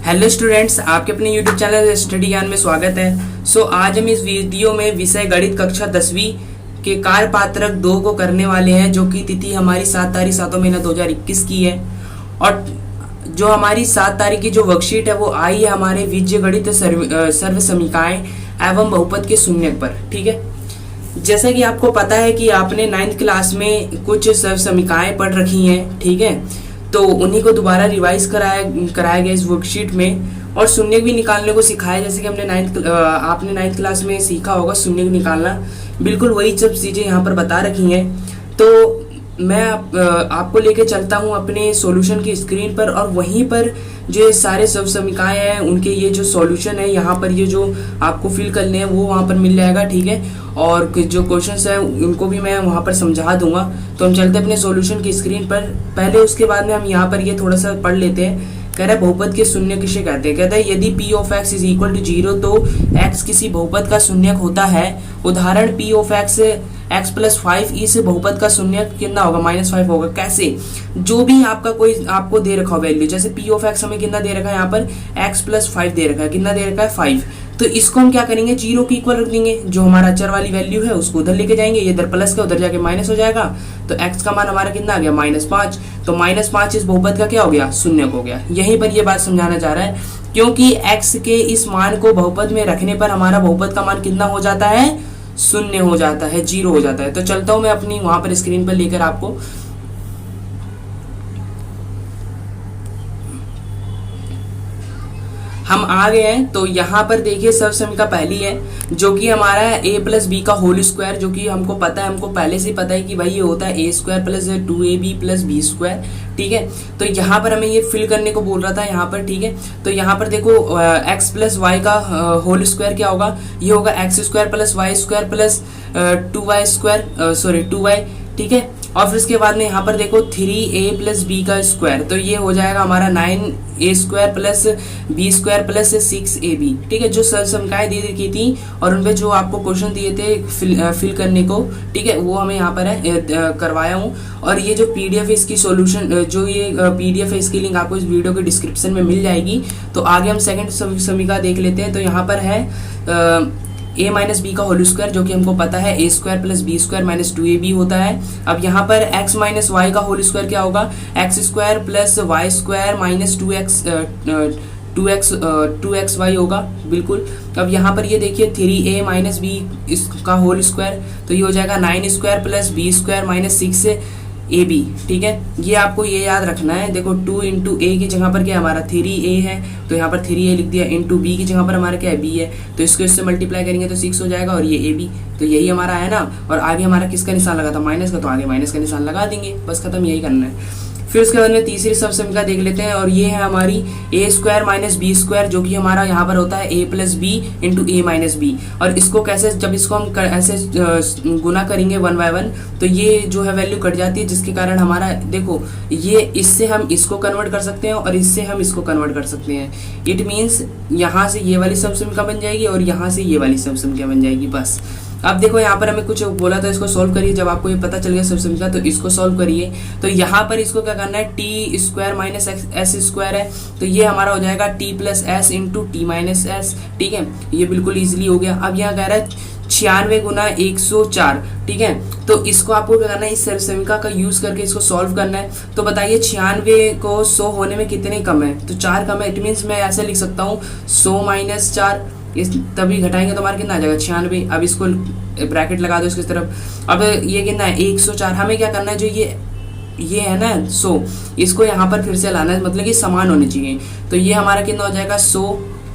Hello students, आपके अपने YouTube channel study ज्ञान में स्वागत है। आज हम इस वीडियो में विषय गणित कक्षा 10वीं के कार्यपात्रक 2 को करने वाले हैं, जो कि तिथि हमारी 7 तारीख 7वां महीना 2021 की है। और जो हमारी 7 तारीख की जो वर्कशीट है वो आई है हमारे बीज गणित सर्व समीकाएं एवं बहुपद के शून्य पर। ठीक है, जैसा कि आपको पता है कि आपने 9th क्लास में कुछ सर्व समीकाएं पढ़ रखी हैं। ठीक है, तो उन्हीं को दोबारा रिवाइज कराया गया इस वर्कशीट में, और शून्य भी निकालने को सिखाया। जैसे कि आपने 9th क्लास में सीखा होगा शून्य निकालना, बिल्कुल वही सब चीज़ें यहाँ पर बता रखी हैं। तो मैं आपको लेके चलता हूँ अपने सॉल्यूशन की स्क्रीन पर, और वहीं पर जो ये सारे सब समीकाएं हैं उनके ये जो सॉल्यूशन है यहाँ पर ये जो आपको फिल करने हैं वो वहाँ पर मिल जाएगा। ठीक है, और जो क्वेश्चंस हैं उनको भी मैं वहाँ पर समझा दूंगा। तो हम चलते हैं अपने सॉल्यूशन की स्क्रीन पर। पहले उसके बाद में हम यहाँ पर ये थोड़ा सा पढ़ लेते हैं। कह रहा है बहुपद के शून्य किसे कहते हैं। कहता है यदि p of x is equal to 0 तो x किसी बहुपद का शून्यक होता है। उदाहरण p of x x plus 5 इस बहुपद का शून्यक कितना होगा, -5 होगा। कैसे, जो भी आपका कोई आपको दे रखा हो वैल्यू, जैसे p ऑफ x हमें कितना दे रखा है, यहाँ पर x प्लस 5 दे रखा है। कितना दे रखा है, 5। तो इसको हम क्या करेंगे, 0 के इक्वल रख देंगे। जो हमारा अचर वाली वैल्यू है उसको उधर लेके जाएंगे, ये इधर प्लस का उधर जाके माइनस हो जाएगा। तो x का मान हमारा कितना आ गया, -5। तो -5 इस बहुपद का क्या हो गया, शून्यक हो गया। यहीं पर ये बात समझाना चाह रहा है, क्योंकि x के इस मान को बहुपद में रखने पर हमारा बहुपद का मान कितना हो जाता है, शून्य हो जाता है, 0 हो जाता है। तो चलता हूं मैं अपनी वहां पर स्क्रीन पर लेकर आपको। हम आ गए हैं। तो यहाँ पर देखिए सर्व समीका पहली है, जो कि हमारा है a प्लस बी का होल स्क्वायर, जो कि हमको पता है, हमको पहले से पता है कि भाई ये होता है a square plus 2ab plus B square. ठीक है, तो यहाँ पर हमें ये फिल करने को बोल रहा था यहाँ पर। ठीक है, तो यहाँ पर देखो x प्लस वाई का होल स्क्वायर क्या होगा, ये होगा x square plus Y square plus 2y square, sorry 2y। ठीक है, और फिर इसके बाद में यहाँ पर देखो 3a प्लस बी का स्क्वायर, तो ये हो जाएगा हमारा 9a square plus B square plus 6ab। ठीक है, जो सर्व समीकाएं दे रखी थी और उनपे जो आपको क्वेश्चन दिए थे फिल करने को, ठीक है, वो हमें यहाँ पर है करवाया हूँ। और ये जो पीडीएफ है इसकी सॉल्यूशन, जो ये पीडीएफ है इसकी लिंक आपको इस वीडियो के डिस्क्रिप्शन में मिल जाएगी। तो आगे हम सेकंड समीका देख लेते हैं। तो यहाँ पर है a माइनस बी का होल स्क्वायर, जो कि हमको पता है a square plus B square minus 2ab होता है। अब यहाँ पर x माइनस वाई का होल स्क्वायर क्या होगा, x square plus Y square minus 2xy होगा, बिल्कुल। अब यहाँ पर ये देखिए 3a माइनस बी इसका होल स्क्वायर, तो ये हो जाएगा 9 square plus B square minus 6ab। ठीक है, ये आपको ये याद रखना है। देखो 2 इंटू ए की जगह पर क्या हमारा 3a है, तो यहाँ पर 3a लिख दिया, इंटू बी की जगह पर हमारा क्या है, b है, तो इसको इससे मल्टीप्लाई करेंगे तो 6 हो जाएगा, और ये ab। तो यही हमारा है ना। और आगे हमारा किसका निशान लगा था, माइनस का, तो आगे माइनस का निशान लगा देंगे, बस खत्म, यही करना है। फिर उसके बाद में तीसरी सर्व समीका देख लेते हैं, और ये है हमारी a square minus B square, जो कि हमारा यहाँ पर होता है a plus B into A minus B. और इसको कैसे, जब इसको हम ऐसे गुना करेंगे 1 बाय 1, तो ये जो है वैल्यू कट जाती है, जिसके कारण हमारा देखो ये इससे हम इसको कन्वर्ट कर सकते हैं और इससे हम इसको कन्वर्ट कर सकते हैं। इट मीन्स यहाँ से ये वाली सर्व समीका बन जाएगी और यहाँ से ये वाली सर्व समीका बन जाएगी, बस। अब देखो यहाँ पर हमें कुछ बोला था, इसको सॉल्व करिए। जब आपको ये पता चल गया सर्व समीका, तो इसको सॉल्व करिए। तो यहाँ पर इसको क्या करना है, T square minus S square है, तो ये हमारा हो जाएगा T plus S into T minus S. ठीक है, ये बिल्कुल इजीली हो गया। अब यहाँ कह रहा है 96 गुना 104। ठीक है, तो इसको आपको क्या करना है, इस सर्व समीका का यूज करके इसको सॉल्व करना है। तो बताइए 96 को 100 होने में कितने कम है, तो 4 कम है। इट मीन्स मैं ऐसे लिख सकता हूँ 100 माइनस 4, इस तभी घटाएंगे तो हमारा कितना आ जाएगा, 96। अब इसको ब्रैकेट लगा दो इसकी तरफ। अब ये कितना है, 104। हमें क्या करना है, जो ये है ना 100, इसको यहाँ पर फिर से लाना है, मतलब कि समान होने चाहिए। तो ये हमारा कितना हो जाएगा, 100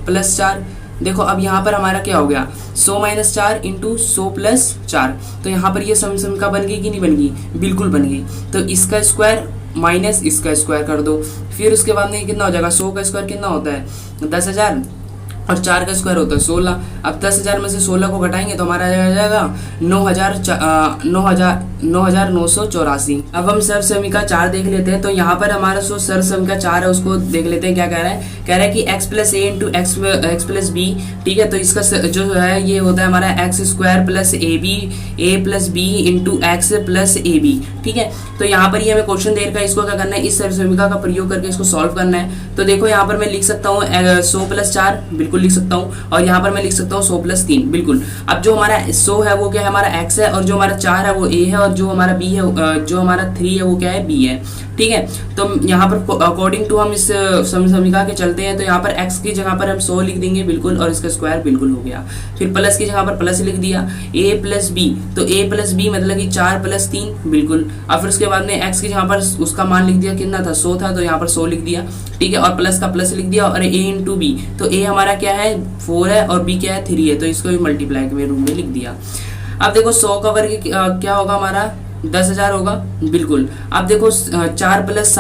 प्लस 4। देखो अब यहाँ पर हमारा क्या हो गया, 100 माइनस 4 इंटू 100 प्लस 4। तो यहाँ पर ये समीका बन गई कि नहीं बन गई, बिल्कुल बन गई। तो इसका स्क्वायर माइनस इसका स्क्वायर कर दो। फिर उसके बाद में कितना हो जाएगा, 100 का स्क्वायर कितना होता है, 10,000 और 4 का स्क्वायर होता है 16। अब 10,000 में से 16 को घटाएंगे तो हमारा आ जाएगा 9,984। अब हम सर्व समीका 4 देख लेते हैं। तो यहाँ पर हमारा जो सर्व समीका 4 है उसको देख लेते हैं क्या कह रहा है। कह रहा है कि x प्लस ए इंटू एक्स प्लस बी, ठीक है। तो इसका जो है ये होता है हमारा X square plus A plus B into X plus A B, ठीक है। तो यहाँ पर ये हमें क्वेश्चन दे रखा है, इसको क्या करना है, इस सर्व समीका का प्रयोग करके इसको सॉल्व करना है। तो देखो यहाँ पर मैं लिख सकता हूँ 100 प्लस 4, बिल्कुल लिख सकता हूँ, और यहाँ पर मैं लिख सकता हूँ 100 प्लस 3, बिल्कुल। अब जो हमारा 100 है वो क्या है, हमारा x है, और जो हमारा 4 है वो a है, और जो हमारा b है, जो हमारा 3 है वो क्या है, b है, ठीक है। तो यहाँ पर अकॉर्डिंग टू हम इस समीकरण के चलते हैं। तो यहाँ पर x की जगह पर हम 100 लिख देंगे, बिल्कुल, और इसका स्क्वायर बिल्कुल हो गया। फिर प्लस की जगह पर प्लस लिख दिया, a प्लस बी, तो a प्लस बी मतलब कि 4 प्लस 3, बिल्कुल। और फिर उसके बाद में x की जगह पर उसका मान लिख दिया, कितना था, 100 था, तो यहाँ पर 100 लिख दिया, ठीक है। और प्लस का प्लस लिख दिया, और a इंटू बी, तो a हमारा क्या है 4 है, और b क्या है 3 है, तो इसको भी मल्टीप्लाई के रूप में लिख दिया। अब देखो 100 का वर्ग क्या होगा हमारा, 10,000 होगा, बिल्कुल। अब देखो 4 प्लस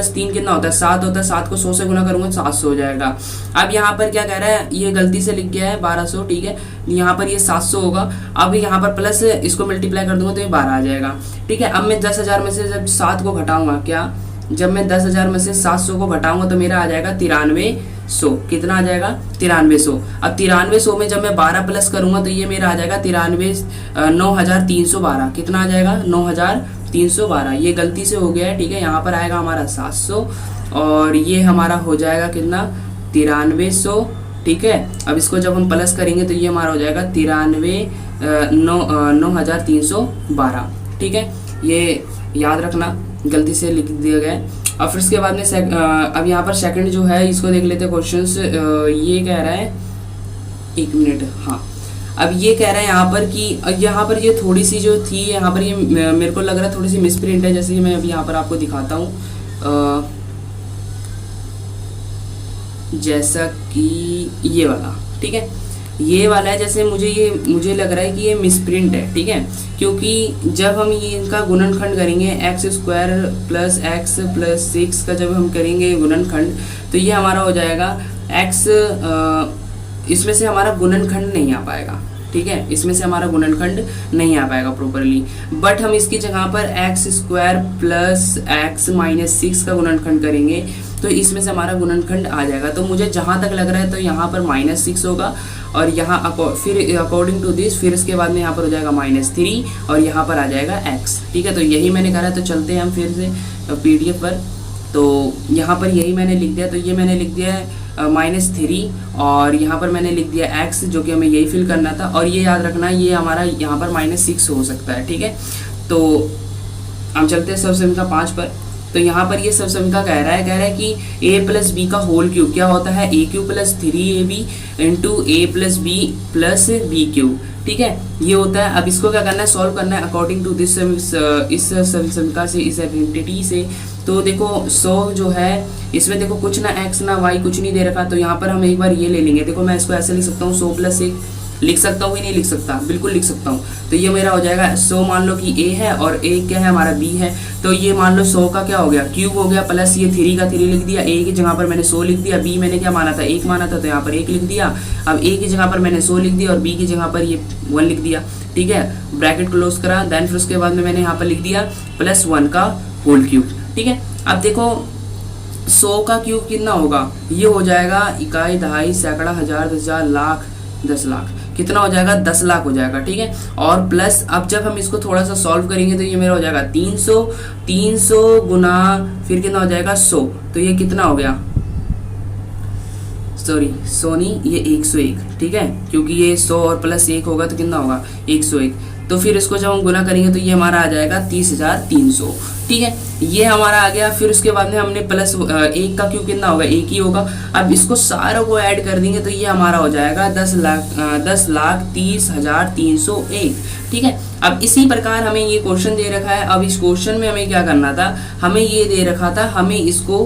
3 कितना होता है, 7 होता है, 7 को 100 से गुना करूंगा 700 हो जाएगा। अब यहाँ पर क्या कह रहा है, ये गलती से लिख गया है 1200, ठीक है। यहाँ पर ये 700 होगा। अब यहाँ पर प्लस इसको मल्टीप्लाई कर दूंगा तो ये 12 आ जाएगा, ठीक है। अब मैं 10,000 में से जब 7 को घटाऊंगा, क्या, जब मैं 10,000 में से 700 को घटाऊंगा तो मेरा आ जाएगा 9300, कितना आ जाएगा 9300। अब 9300 में जब मैं 12 प्लस करूंगा तो ये मेरा आ जाएगा 9,312, कितना आ जाएगा 9,312। ये गलती से हो गया है, ठीक है। यहाँ पर आएगा हमारा 700, और ये हमारा हो जाएगा कितना 9300, ठीक है। अब इसको जब हम प्लस करेंगे तो ये हमारा हो जाएगा 9,312, ठीक है। ये याद रखना, गलती से लिख दिया गया है। अब फिर उसके बाद में अब यहाँ पर सेकंड जो है इसको देख लेते हैं क्वेश्चन। ये कह रहा है, एक मिनट, हाँ। अब ये कह रहा है यहाँ पर कि यहाँ पर ये थोड़ी सी जो थी यहाँ पर, ये मेरे को लग रहा है थोड़ी सी मिसप्रिंट है, जैसे कि मैं अभी यहाँ पर आपको दिखाता हूँ। जैसा कि ये वाला, ठीक है, ये वाला है, जैसे मुझे लग रहा है कि ये मिसप्रिंट है, ठीक है। क्योंकि जब हम ये इनका गुणनखंड करेंगे x square plus x plus 6 का जब हम करेंगे गुणनखंड, तो ये हमारा हो जाएगा एक्स, इसमें से हमारा गुणनखंड नहीं आ पाएगा, ठीक है। इसमें से हमारा गुणनखंड नहीं आ पाएगा प्रॉपरली। बट हम इसकी जगह पर x square plus x minus 6 का गुणनखंड करेंगे तो इसमें से हमारा गुणनखंड आ जाएगा। तो मुझे जहाँ तक लग रहा है तो यहाँ पर -6 होगा, और यहाँ फिर अकॉर्डिंग टू दिस फिर इसके बाद में यहाँ पर हो जाएगा -3, और यहाँ पर आ जाएगा x, ठीक है। तो यही मैंने करा। तो चलते हैं हम फिर से PDF पर। तो यहाँ पर यही मैंने लिख दिया। तो ये मैंने लिख दिया है -3, और यहाँ पर मैंने लिख दिया x, जो कि हमें यही फिल करना था। और ये याद रखना, ये हमारा यहाँ पर -6 हो सकता है, ठीक है। तो हम चलते हैं सर्व समीकरण 5 पर। तो यहाँ पर ये सर्व समीकरण कह रहा है कि a प्लस बी का होल क्यूब क्या होता है, a³ plus 3ab into a plus B plus b³, ठीक है, ये होता है। अब इसको क्या करना है, सॉल्व करना है अकॉर्डिंग टू दिस, इस सर्व समीकरण से, इस आइडेंटिटी से। तो देखो 100 जो है इसमें देखो कुछ ना x ना y कुछ नहीं दे रखा, तो यहाँ पर हम एक बार ये ले लेंगे। देखो मैं इसको ऐसे लिख सकता हूँ, 100 प्लस 1 लिख सकता हूँ, ही नहीं लिख सकता, बिल्कुल लिख सकता हूँ। तो ये मेरा हो जाएगा 100, मान लो कि a है और a क्या है हमारा b है। तो ये मान लो 100 का क्या हो गया, क्यूब हो गया, प्लस ये 3 का 3 लिख दिया, a की जगह पर मैंने 100 लिख दिया, b मैंने क्या माना था 1 माना था, तो यहाँ पर 1 लिख दिया। अब a की जगह पर मैंने 100 लिख दिया और b की जगह पर ये 1 लिख दिया, ठीक है, ब्रैकेट क्लोज करा। देन फिर उसके बाद में मैंने यहाँ पर लिख दिया +1 का होल क्यूब, ठीक है। अब देखो 100 का क्यूब कितना होगा, ये हो जाएगा इकाई, दहाई, सैकड़ा, हजार, 10,000, लाख, 10 लाख, कितना हो जाएगा 10 लाख हो जाएगा, ठीक है। और प्लस अब जब हम इसको थोड़ा सा सॉल्व करेंगे तो ये मेरा हो जाएगा 300 गुना फिर कितना हो जाएगा 100, तो ये कितना हो गया, सॉरी 100 नहीं, ये 101, ठीक है, क्योंकि ये 100 और प्लस 1 होगा तो कितना होगा 101। तो फिर इसको जब हम गुना करेंगे तो ये हमारा आ जाएगा 30,300, ठीक है, ये हमारा आ गया। फिर उसके बाद में हमने प्लस 1 का क्यूब कितना होगा, 1 ही होगा। अब इसको सारों को ऐड कर देंगे तो ये हमारा हो जाएगा 10,30,301, ठीक है। अब इसी प्रकार हमें ये क्वेश्चन दे रखा है। अब इस क्वेश्चन में हमें क्या करना था, हमें ये दे रखा था, हमें इसको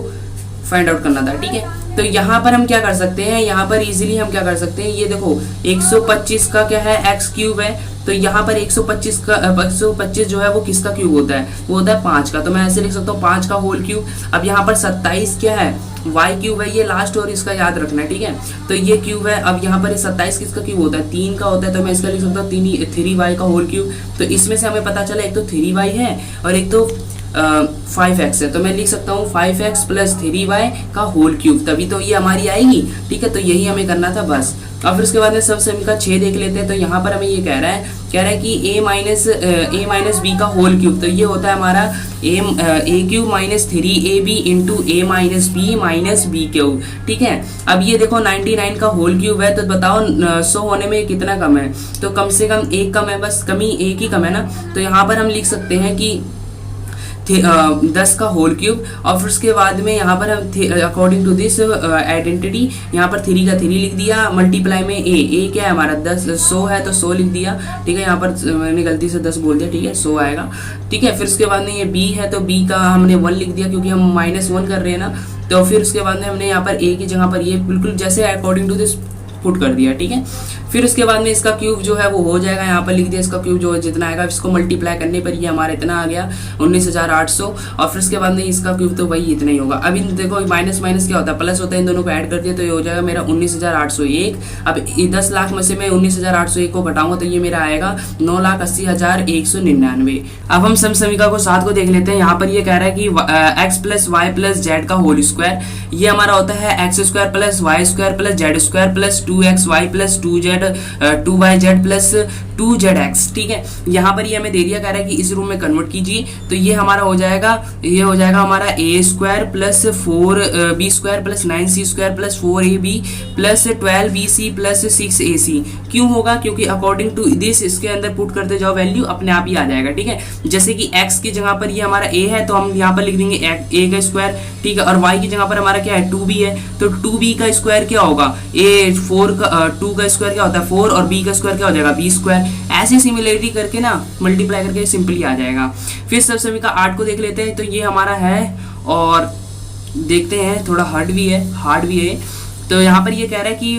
फाइंड आउट करना था, ठीक है। तो यहाँ पर हम क्या कर सकते हैं, यहाँ पर इजीली हम क्या कर सकते हैं, ये देखो 125 का क्या है एक्स क्यूब है, तो यहाँ पर 125 जो है वो किसका क्यूब होता है, वो होता है 5 का, तो मैं ऐसे लिख सकता हूँ 5 का होल क्यूब। अब यहाँ पर 27 क्या है, वाई क्यूब है, ये लास्ट और इसका याद रखना है, ठीक है। तो ये क्यूब है, अब यहाँ पर 27 किसका क्यूब होता है, 3 का होता है, तो मैं इसका लिख सकता हूँ 3y का होल क्यूब। तो इसमें से हमें पता चला एक तो 3y है और एक तो 5x है, तो मैं लिख सकता हूँ 5x प्लस 3y का होल क्यूब, तभी तो ये हमारी आएगी, ठीक है। तो यही हमें करना था बस। अब फिर उसके बाद में सब समी का 6 देख लेते हैं। तो यहाँ पर हमें ये कह रहा है कि a माइनस बी का होल क्यूब, तो ये होता है हमारा a cube minus 3ab into a minus B cube, ठीक है। अब ये देखो 99 का होल क्यूब है, तो बताओ 100 होने में कितना कम है, तो कम से कम 1 कम है, बस कमी 1 ही कम है ना। तो यहाँ पर हम लिख सकते हैं कि 10 का होल क्यूब, और फिर उसके बाद में यहाँ पर हम अकॉर्डिंग टू दिस आइडेंटिटी यहाँ पर 3 का 3 लिख दिया, मल्टीप्लाई में ए क्या है हमारा 100 है, तो 100 लिख दिया, ठीक है। यहाँ पर मैंने गलती से 10 बोल दिया, ठीक है, 100 आएगा, ठीक है। फिर उसके बाद में ये बी है, तो बी का हमने 1 लिख दिया क्योंकि हम -1 कर रहे हैं ना। तो फिर उसके बाद में हमने यहाँ पर ए की जगह पर ये बिल्कुल जैसे अकॉर्डिंग टू दिस पुट कर दिया, ठीक है। फिर उसके बाद में इसका क्यूब जो है वो हो जाएगा, यहाँ पर लिख दिया इसका क्यूब जो जितना आएगा, इसको मल्टीप्लाई करने पर ये हमारा इतना आ गया 19,800, और फिर उसके बाद में इसका क्यूब तो वही इतना ही होगा। अब इन देखो माइनस माइनस क्या होता है, प्लस होता है, इन दोनों को ऐड कर दिया तो ये हो जाएगा मेरा 19,801। अब 10 लाख में से मैं 19,801 को घटाऊंगा तो ये मेरा आएगा 9,80,199। अब हम समीकरण को 7 को देख लेते हैं। यहाँ पर ये कह रहा है कि x plus Y plus Z का होल स्क्वायर, ये हमारा होता है X square plus Y square plus Z square plus 2xy plus 2yz plus 2zx, ठीक है। यहाँ पर ये हमें दे दिया, कह रहा है कि इस रूम में कन्वर्ट कीजिए, तो ये हमारा हो जाएगा, ये हो जाएगा हमारा a square plus 4b square plus 9c square plus 4ab plus 12bc plus 6ac। क्यों होगा, क्योंकि अकॉर्डिंग टू दिस इसके अंदर पुट करते जाओ वैल्यू, अपने आप ही आ जाएगा, ठीक है। जैसे कि x की जगह पर ये हमारा a है, तो हम यहाँ पर लिख देंगे a का स्क्वायर, ठीक है, और y की जगह पर हमारा क्या है 2b है, तो 2b का स्क्वायर क्या होगा, 2 का स्क्वायर क्या होता है 4, और b का स्क्वायर क्या हो जाएगा b स्क्वायर। ऐसे सिमिलरिटी करके ना मल्टीप्लाई करके सिंपली आ जाएगा। फिर सब सभी का 8 को देख लेते हैं। तो ये हमारा है, और देखते हैं थोड़ा हार्ड भी है। तो यहाँ पर ये कह रहा है कि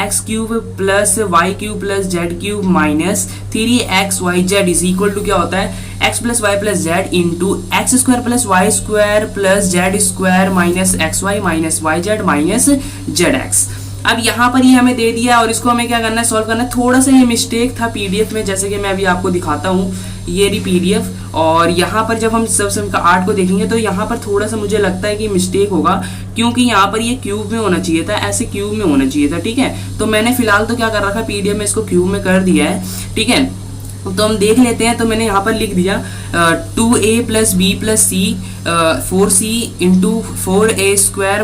X cube plus Y cube plus Z cube minus 3xyz is equal to क्या होता है, X plus Y plus Z into X square plus Y square plus Z square minus X Y minus Y Z minus Z X. अब यहाँ पर ये हमें दे दिया, और इसको हमें क्या करना है, सॉल्व करना है। थोड़ा सा ये मिस्टेक था पीडीएफ में, जैसे कि मैं अभी आपको दिखाता हूँ, ये रही पीडीएफ, और यहाँ पर जब हम सब का 8 को देखेंगे तो यहाँ पर थोड़ा सा मुझे लगता है कि मिस्टेक होगा, क्योंकि यहाँ पर ये क्यूब में होना चाहिए था, ऐसे क्यूब में होना चाहिए था, ठीक है। तो मैंने फिलहाल तो क्या कर रखा है, पीडीएफ में इसको क्यूब में कर दिया है, ठीक है। तो हम देख लेते हैं। तो मैंने यहाँ पर लिख दिया 2a plus B plus C 4c into 4a square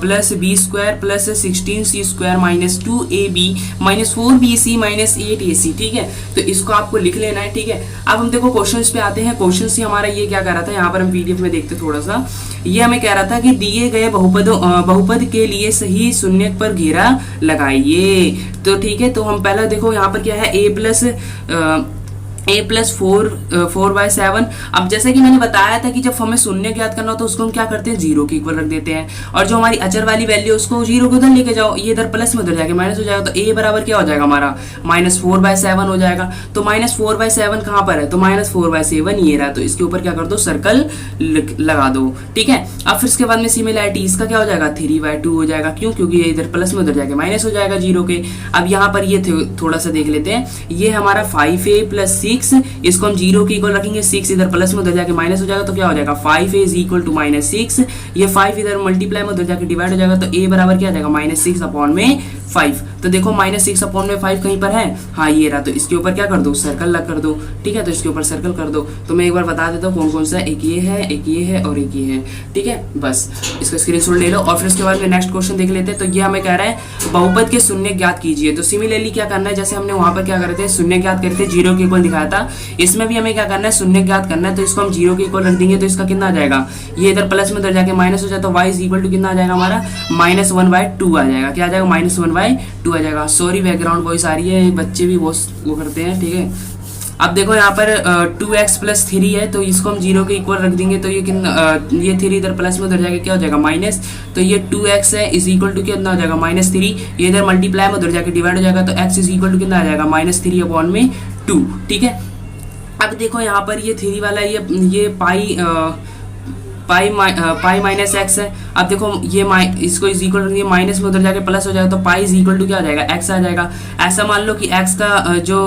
plus B square plus 16c square minus 2ab minus 4bc minus 8ac, ठीक है। तो इसको आपको लिख लेना है, ठीक है। अब हम देखो क्वेश्चंस पे आते हैं। क्वेश्चन से हमारा ये क्या कह रहा था, यहाँ पर हम पीडीएफ में देखते थोड़ा सा। ये हमें कह रहा था कि दिए गए बहुपद के लिए सही शून्य पर घेरा लगाइए। तो ठीक है, तो हम पहला देखो यहाँ पर क्या है, a प्लस 4/7। अब जैसे कि मैंने बताया था कि जब हमें शून्य ज्ञात करना हो तो उसको हम क्या करते हैं, 0 के इक्वल रख देते हैं, और जो हमारी अचर वाली वैल्यू उसको 0 को उधर लेके जाओ, ये इधर प्लस में उधर जाके माइनस हो जाएगा। तो a बराबर क्या हो जाएगा हमारा, -4/7 हो जाएगा। तो -4/7 कहाँ पर है, तो -4/7 ये रहा, तो इसके ऊपर क्या कर दो, सर्कल लगा दो, ठीक है। अब फिर इसके बाद में सिमिलरिटी इसका क्या हो जाएगा, 3/2 हो जाएगा। क्यों, क्योंकि ये इधर प्लस में उधर जाके माइनस हो जाएगा 0 के। अब यहाँ पर ये थोड़ा सा देख लेते हैं, ये हमारा 5a प्लस 6, इसको हम 0 के इक्वल रखेंगे, 6 इधर प्लस में उधर जाके माइनस हो जाएगा, तो क्या हो जाएगा 5a इज इक्वल टू -6। ये 5 इधर मल्टीप्लाई में उधर जाके डिवाइड हो जाएगा, तो a बराबर क्या आ जाएगा, -6/5। तो देखो -6/5 कहीं पर है, हाँ ये रहा। तो इसके ऊपर क्या कर दो, सर्कल लग कर दो, ठीक है। तो इसके ऊपर सर्कल कर दो। तो मैं एक बार बता देता हूँ कौन कौन सा, एक ये है, एक ये है और एक ये है, ठीक है। बस इसका स्क्रीनशॉट ले लो। और फिर उसके बाद में नेक्स्ट क्वेश्चन देख लेते हैं। तो ये हमें कह रहा है बहुपद के शून्य ज्ञात कीजिए। तो सिमिलरली क्या करना है, जैसे हमने वहां पर क्या करते थे, शून्य ज्ञात करते थे, 0 के इक्वल दिखाया था। इसमें भी हमें क्या करना है, शून्य ज्ञात करना है। तो इसको हम 0 के इक्वल रख देंगे, तो इसका कितना आ जाएगा, ये इधर प्लस में उधर जाके माइनस हो जाए, तो y इज इक्वल टू कितना आ जाएगा हमारा, -1/2 आ जाएगा। क्या आ जाएगा, -1/2 आ जाएगा। सॉरी बैकग्राउंड वॉइस आ रही है, बच्चे भी वो करते हैं, ठीक है। अब देखो यहाँ पर 2x प्लस 3 है, तो इसको हम 0 के इक्वल रख देंगे, तो ये ये 3 इधर प्लस में उधर जाके क्या हो जाएगा माइनस, तो ये 2x है इज इक्वल टू कितना हो जाएगा -3, ये इधर मल्टीप्लाई में उधर जाके डिवाइड हो जाएगा, तो x इज इक्वल टू कितना आ जाएगा -3/2। ठीक है, अब देखो यहाँ पर ये 3 वाला ये पाई माइनस एक्स है। अब देखो ये इसको इज इक्वल टू माइनस में उधर जाके प्लस हो जाएगा, तो पाई इज इक्वल टू क्या आ जाएगा एक्स आ जाएगा। ऐसा मान लो कि एक्स का जो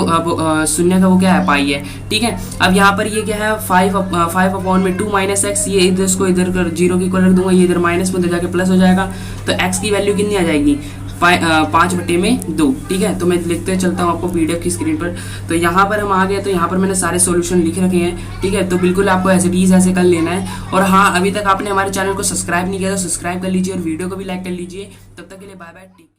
शून्य का वो क्या है पाई है। ठीक है, अब यहाँ पर ये क्या है 5/2 माइनस एक्स, ये इधर इसको इधर 0 के इक्वल रख दूंगा, ये इधर माइनस में उधर जाके प्लस हो जाएगा, तो एक्स की वैल्यू कितनी आ जाएगी 5/2। ठीक है, तो मैं लिखते चलता हूँ आपको पीडीएफ की स्क्रीन पर। तो यहाँ पर हम आ गए, तो यहाँ पर मैंने सारे सॉल्यूशन लिख रखे हैं। ठीक है, तो बिल्कुल आपको एज इट इज ऐसे कर लेना है। और हाँ, अभी तक आपने हमारे चैनल को सब्सक्राइब नहीं किया तो सब्सक्राइब कर लीजिए और वीडियो को भी लाइक कर लीजिए। तब तक के लिए बाय बाय, टेक केयर।